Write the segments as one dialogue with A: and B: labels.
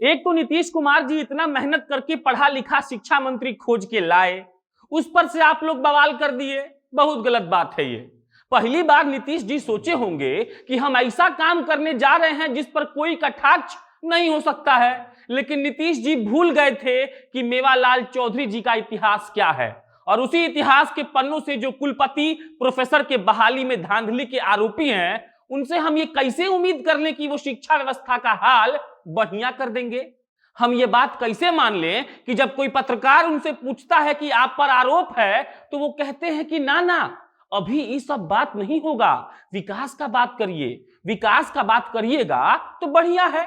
A: एक तो नीतीश कुमार जी इतना मेहनत करके पढ़ा लिखा शिक्षा मंत्री खोज के लाए, उस पर से आप लोग बवाल कर दिए। बहुत गलत बात है ये। पहली बार नीतीश जी सोचे होंगे कि हम ऐसा काम करने जा रहे हैं जिस पर कोई कटाक्ष नहीं हो सकता है, लेकिन नीतीश जी भूल गए थे कि मेवालाल चौधरी जी का इतिहास क्या है, और उसी इतिहास के पन्नों से जो कुलपति प्रोफेसर के बहाली में धांधली के आरोपी हैं, उनसे हम ये कैसे उम्मीद कर लें कि वो शिक्षा व्यवस्था का हाल बढ़िया कर देंगे। हम ये बात कैसे मान लें कि जब कोई पत्रकार उनसे पूछता है कि आप पर आरोप है, तो वो कहते हैं कि ना ना, अभी ये सब बात नहीं होगा, विकास का बात करिए, विकास का बात करिएगा तो बढ़िया है।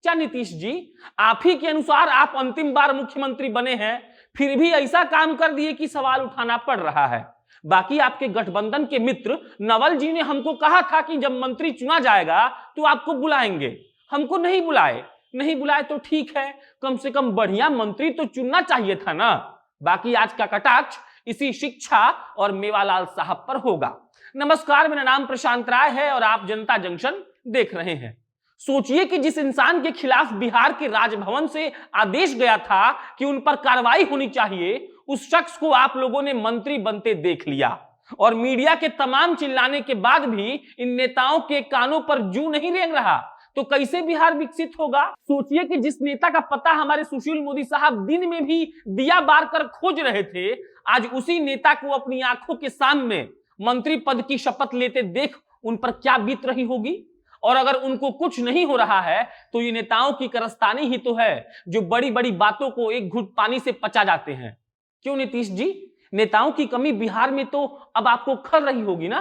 A: क्या नीतीश जी, आप ही के अनुसार आप अंतिम बार मुख्यमंत्री बने हैं, फिर भी ऐसा काम कर दिए कि सवाल उठाना पड़ रहा है। बाकी आपके गठबंधन के मित्र नवल जी ने हमको कहा था कि जब मंत्री चुना जाएगा तो आपको बुलाएंगे, हमको नहीं बुलाए। नहीं बुलाए तो ठीक है, कम से कम बढ़िया मंत्री तो चुनना चाहिए था ना। बाकी आज का कटाक्ष इसी शिक्षा और मेवालाल साहब पर होगा। नमस्कार, मेरा नाम प्रशांत राय है और आप जनता जंक्शन देख रहे हैं। सोचिए कि जिस इंसान के खिलाफ बिहार के राजभवन से आदेश गया था कि उन पर कार्रवाई होनी चाहिए, उस शख्स को आप लोगों ने मंत्री बनते देख लिया, और मीडिया के तमाम चिल्लाने के बाद भी इन नेताओं के कानों पर जू नहीं रेंग रहा, तो कैसे बिहार विकसित होगा। सोचिए कि जिस नेता का पता हमारे सुशील मोदी साहब दिन में भी दिया बार कर खोज रहे थे, आज उसी नेता को अपनी आंखों के सामने मंत्री पद की शपथ लेते देख उन पर क्या बीत रही होगी। और अगर उनको कुछ नहीं हो रहा है तो ये नेताओं की कारस्तानी ही तो है जो बड़ी बड़ी बातों को एक घूंट पानी से पचा जाते हैं। क्यों नीतीश जी, नेताओं की कमी बिहार में तो अब आपको खल रही होगी ना।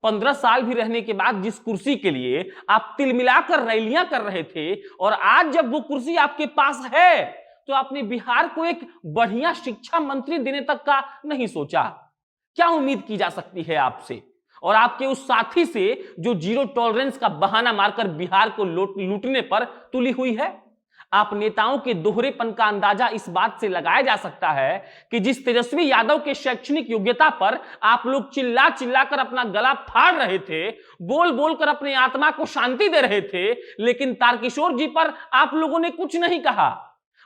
A: 15 साल भी रहने के बाद जिस कुर्सी के लिए आप तिल मिलाकर रैलियां कर रहे थे, और आज जब वो कुर्सी आपके पास है तो आपने बिहार को एक बढ़िया शिक्षा मंत्री देने तक का नहीं सोचा। क्या उम्मीद की जा सकती है आपसे और आपके उस साथी से जो जीरो टॉलरेंस का बहाना मारकर बिहार को लूटने पर तुली हुई है। आप नेताओं के दोहरेपन का अंदाजा इस बात से लगाया जा सकता है कि जिस तेजस्वी यादव के शैक्षणिक योग्यता पर आप लोग चिल्ला चिल्लाकर अपना गला फाड़ रहे थे, बोल बोलकर अपने आत्मा को शांति दे रहे थे, लेकिन तारकिशोर जी पर आप लोगों ने कुछ नहीं कहा।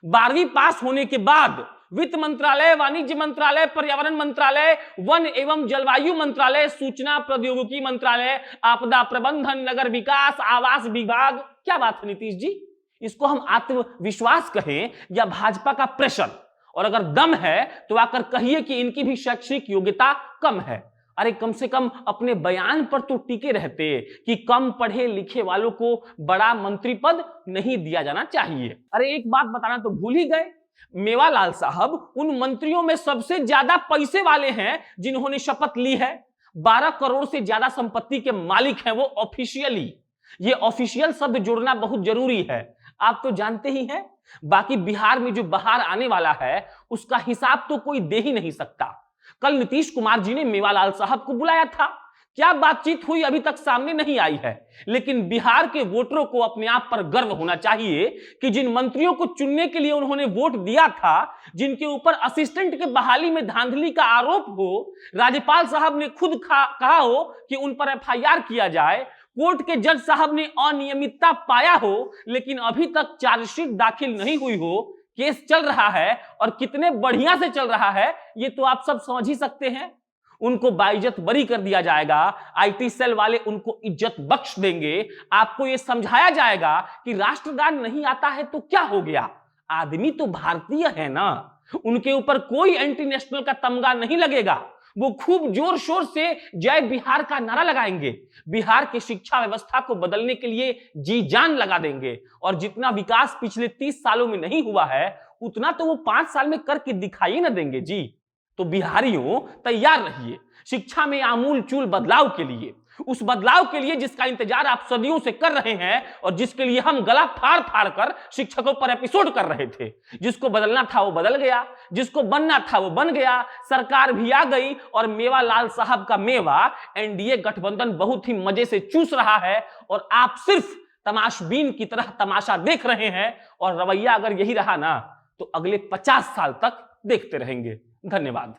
A: 12वीं पास होने के बाद वित्त मंत्रालय, वाणिज्य मंत्रालय, पर्यावरण मंत्रालय, वन एवं जलवायु मंत्रालय, सूचना प्रौद्योगिकी मंत्रालय, आपदा प्रबंधन, नगर विकास, आवास विभाग, क्या बात है नीतीश जी। इसको हम आत्मविश्वास कहें या भाजपा का प्रेशर, और अगर दम है तो आकर कहिए कि इनकी भी शैक्षणिक योग्यता कम है। अरे कम से कम अपने बयान पर तो टिके रहते कि कम पढ़े लिखे वालों को बड़ा मंत्री पद नहीं दिया जाना चाहिए। अरे एक बात बताना तो भूल ही गए, मेवालाल साहब उन मंत्रियों में सबसे ज्यादा पैसे वाले हैं जिन्होंने शपथ ली है। 12 करोड़ से ज्यादा संपत्ति के मालिक हैं वो ऑफिशियली। ये ऑफिशियल शब्द जोड़ना बहुत जरूरी है, आप तो जानते ही हैं। बाकी बिहार में जो बाहर आने वाला है उसका हिसाब तो कोई दे ही नहीं सकता। कल नीतीश कुमार जी ने मेवालाल साहब को बुलाया था, क्या बातचीत हुई अभी तक सामने नहीं आई है, लेकिन बिहार के वोटरों को अपने आप पर गर्व होना चाहिए कि जिन मंत्रियों को चुनने के लिए उन्होंने वोट दिया था, जिनके ऊपर असिस्टेंट के बहाली में धांधली का आरोप हो, राज्यपाल साहब ने खुद कहा हो कि उन पर एफआईआर किया जाए, कोर्ट के जज साहब ने अनियमितता पाया हो, लेकिन अभी तक चार्जशीट दाखिल नहीं हुई हो, केस चल रहा है और कितने बढ़िया से चल रहा है ये तो आप सब समझ ही सकते हैं। उनको बाइज्जत बरी कर दिया जाएगा, आईटी सेल वाले उनको इज्जत बख्श देंगे। आपको यह समझाया जाएगा कि राष्ट्रगान नहीं आता है तो क्या हो गया, आदमी तो भारतीय है ना, उनके ऊपर कोई एंटी नेशनल का तमगा नहीं लगेगा। वो खूब जोर शोर से जय बिहार का नारा लगाएंगे, बिहार की शिक्षा व्यवस्था को बदलने के लिए जी जान लगा देंगे, और जितना विकास पिछले 30 सालों में नहीं हुआ है उतना तो वो 5 साल में करके दिखाई न देंगे जी। तो बिहारियों तैयार रहिए शिक्षा में आमूल चूल बदलाव के लिए, उस बदलाव के लिए जिसका इंतजार आप सदियों से कर रहे हैं और जिसके लिए हम गला फाड़ फाड़ कर शिक्षकों पर एपिसोड कर रहे थे। जिसको बदलना था वो बदल गया, जिसको बनना था वो बन गया, सरकार भी आ गई और मेवालाल साहब का मेवा एनडीए गठबंधन बहुत ही मजे से चूस रहा है, और आप सिर्फ तमाशबीन की तरह तमाशा देख रहे हैं। और रवैया अगर यही रहा ना तो अगले 50 साल तक देखते रहेंगे। धन्यवाद।